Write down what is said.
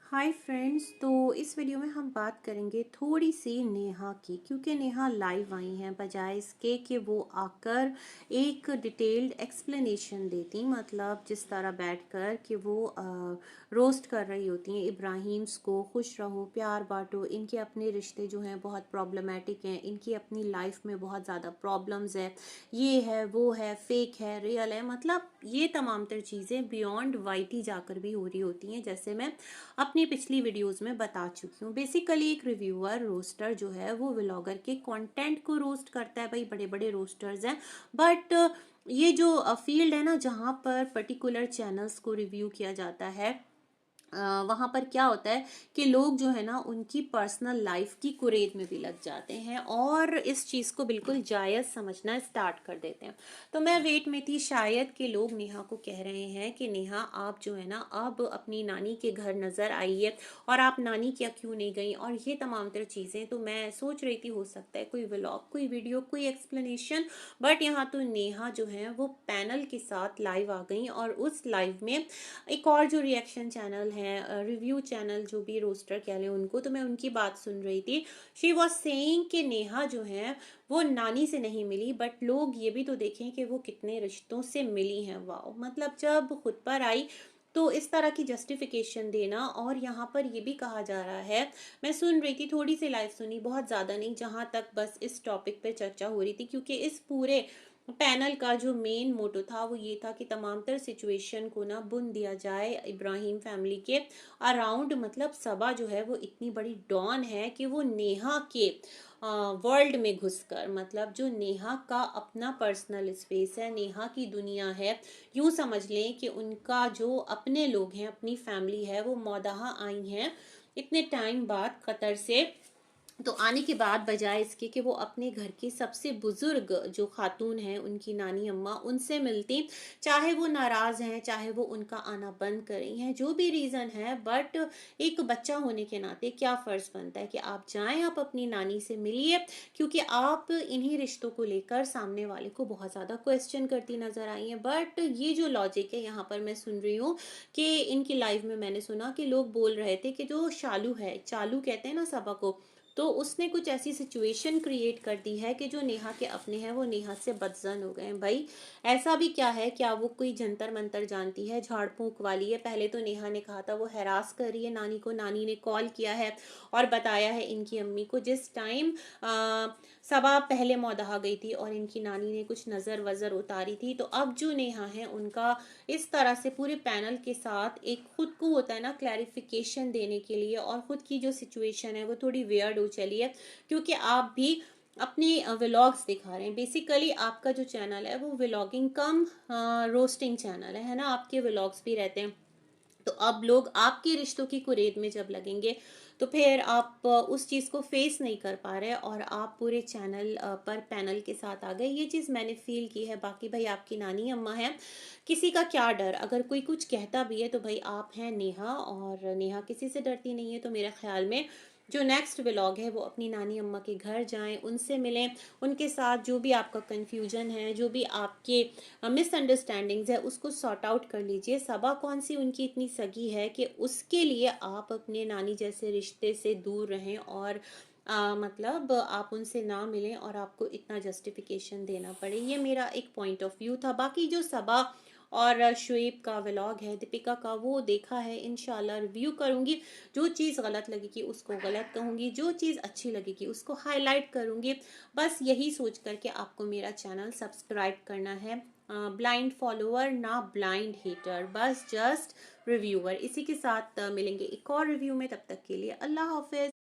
Hi friends. तो इस video में हम बात करेंगे थोड़ी सी नेहा की, क्योंकि नेहा लाइव आई हैं बजाय इसके कि वो आकर एक डिटेल्ड एक्सप्लेनेशन देती, मतलब जिस तरह बैठकर कि वो रोस्ट कर रही होती हैं इब्राहिम्स को। खुश रहो, प्यार बांटो, इनके अपने रिश्ते जो हैं बहुत प्रॉब्लमेटिक हैं, इनकी अपनी लाइफ में बहुत ज़्यादा प्रॉब्लम्स है, ये है वो है, फेक है रियल है, मतलब ये तमाम तर चीज़ें बियॉन्ड वाइटी जाकर भी हो रही होती हैं, जैसे मैं अपनी पिछली वीडियोस में बता चुकी हूँ। बेसिकली एक रिव्यूअर रोस्टर जो है वो व्लॉगर के कंटेंट को रोस्ट करता है। भाई बड़े बड़े रोस्टर्स हैं, बट ये जो फील्ड है ना जहाँ पर पर्टिकुलर चैनल्स को रिव्यू किया जाता है, वहाँ पर क्या होता है कि लोग जो है ना उनकी पर्सनल लाइफ की कुरेद में भी लग जाते हैं और इस चीज़ को बिल्कुल जायज़ समझना स्टार्ट कर देते हैं। तो मैं वेट में थी शायद कि लोग नेहा को कह रहे हैं कि नेहा आप जो है ना अब अपनी नानी के घर नज़र आइए और आप नानी क्या क्यों नहीं गई, और ये तमाम तरह चीज़ें। तो मैं सोच रही थी हो सकता है कोई व्लॉग, कोई वीडियो, कोई एक्सप्लेनेशन, बट यहाँ तो नेहा जो है वो पैनल के साथ लाइव आ गई और उस लाइव में एक और जो रिएक्शन चैनल है, रिव्यू चैनल, जो भी रोस्टर कह लें उनको, तो मैं उनकी बात सुन रही थी। शी वॉज सेइंग कि नेहा जो है वो नानी से नहीं मिली, बट लोग ये भी तो देखें कि वो कितने रिश्तों से मिली हैं। वाओ, मतलब जब खुद पर आई तो इस तरह की जस्टिफिकेशन देना। और यहाँ पर ये भी कहा जा रहा है, मैं सुन रही थी, थोड़ी सी लाइव सुनी, बहुत ज़्यादा नहीं, जहाँ तक बस इस टॉपिक पे चर्चा हो रही थी, क्योंकि इस पूरे पैनल का जो मेन मोटो था वो ये था कि तमाम तर सिचुएशन को ना बुन दिया जाए इब्राहिम फैमिली के अराउंड। मतलब सबा जो है वो इतनी बड़ी डॉन है कि वो नेहा के वर्ल्ड में घुसकर, मतलब जो नेहा का अपना पर्सनल स्पेस है, नेहा की दुनिया है, यूं समझ लें कि उनका जो अपने लोग हैं, अपनी फैमिली है, वो मौदाहा आई हैं इतने टाइम बाद कतर से। तो आने के बाद बजाय इसके कि वो अपने घर की सबसे बुजुर्ग जो खातून है, उनकी नानी अम्मा, उनसे मिलती, चाहे वो नाराज हैं, चाहे वो उनका आना बंद कर रही हैं, जो भी रीज़न है, बट एक बच्चा होने के नाते क्या फ़र्ज़ बनता है कि आप जाएं, आप अपनी नानी से मिलिए, क्योंकि आप इन्हीं रिश्तों को लेकर सामने वाले को बहुत ज़्यादा क्वेश्चन करती नज़र आई हैं। बट ये जो लॉजिक है यहाँ पर मैं सुन रही हूँ कि इनकी लाइव में मैंने सुना कि लोग बोल रहे थे कि जो शालू है, चालू कहते हैं ना सबा को, तो उसने कुछ ऐसी सिचुएशन क्रिएट कर दी है कि जो नेहा के अपने हैं वो नेहा से बदजन हो गए हैं। भाई ऐसा भी क्या है, क्या वो कोई जंतर मंतर जानती है, झाड़ फूंक वाली है? पहले तो नेहा ने कहा था वो हैरास कर रही है नानी को, नानी ने कॉल किया है और बताया है इनकी अम्मी को, जिस टाइम सबा पहले मौदाहा गई थी और इनकी नानी ने कुछ नज़र वज़र उतारी थी। तो अब जो नेहा है उनका इस तरह से पूरे पैनल के साथ एक खुद को होता है ना क्लैरिफिकेशन देने के लिए, और खुद की जो सिचुएशन है वो थोड़ी वियर्ड हो चली है, क्योंकि आप भी अपनी व्लॉग्स दिखा रहे हैं। बेसिकली आपका जो चैनल है वो व्लॉगिंग कम रोस्टिंग चैनल है ना, आपके व्लॉग्स भी रहते हैं। तो अब लोग आपके रिश्तों की कुरेद में जब लगेंगे तो फिर आप उस चीज़ को फेस नहीं कर पा रहे और आप पूरे चैनल पर पैनल के साथ आ गए। ये चीज़ मैंने फील की है। बाकी भाई आपकी नानी अम्मा है, किसी का क्या डर, अगर कोई कुछ कहता भी है तो भाई आप हैं नेहा, और नेहा किसी से डरती नहीं है। तो मेरे ख्याल में जो नेक्स्ट व्लॉग है वो अपनी नानी अम्मा के घर जाएं, उनसे मिलें, उनके साथ जो भी आपका कन्फ्यूजन है, जो भी आपके मिसअंडरस्टैंडिंग्स है, उसको सॉर्ट आउट कर लीजिए। सबा कौन सी उनकी इतनी सगी है कि उसके लिए आप अपने नानी जैसे रिश्ते से दूर रहें, और मतलब आप उनसे ना मिलें और आपको इतना जस्टिफिकेशन देना पड़े। ये मेरा एक पॉइंट ऑफ व्यू था। बाकी जो सबा और शुएब का व्लॉग है, दीपिका का, वो देखा है, इंशाल्लाह रिव्यू करूँगी। जो चीज़ गलत लगेगी उसको गलत कहूँगी, जो चीज़ अच्छी लगेगी उसको हाईलाइट करूँगी। बस यही सोच करके आपको मेरा चैनल सब्सक्राइब करना है। ब्लाइंड फॉलोअर ना ब्लाइंड हेटर, बस जस्ट रिव्यूअर। इसी के साथ मिलेंगे एक और रिव्यू में, तब तक के लिए अल्लाह हाफिज।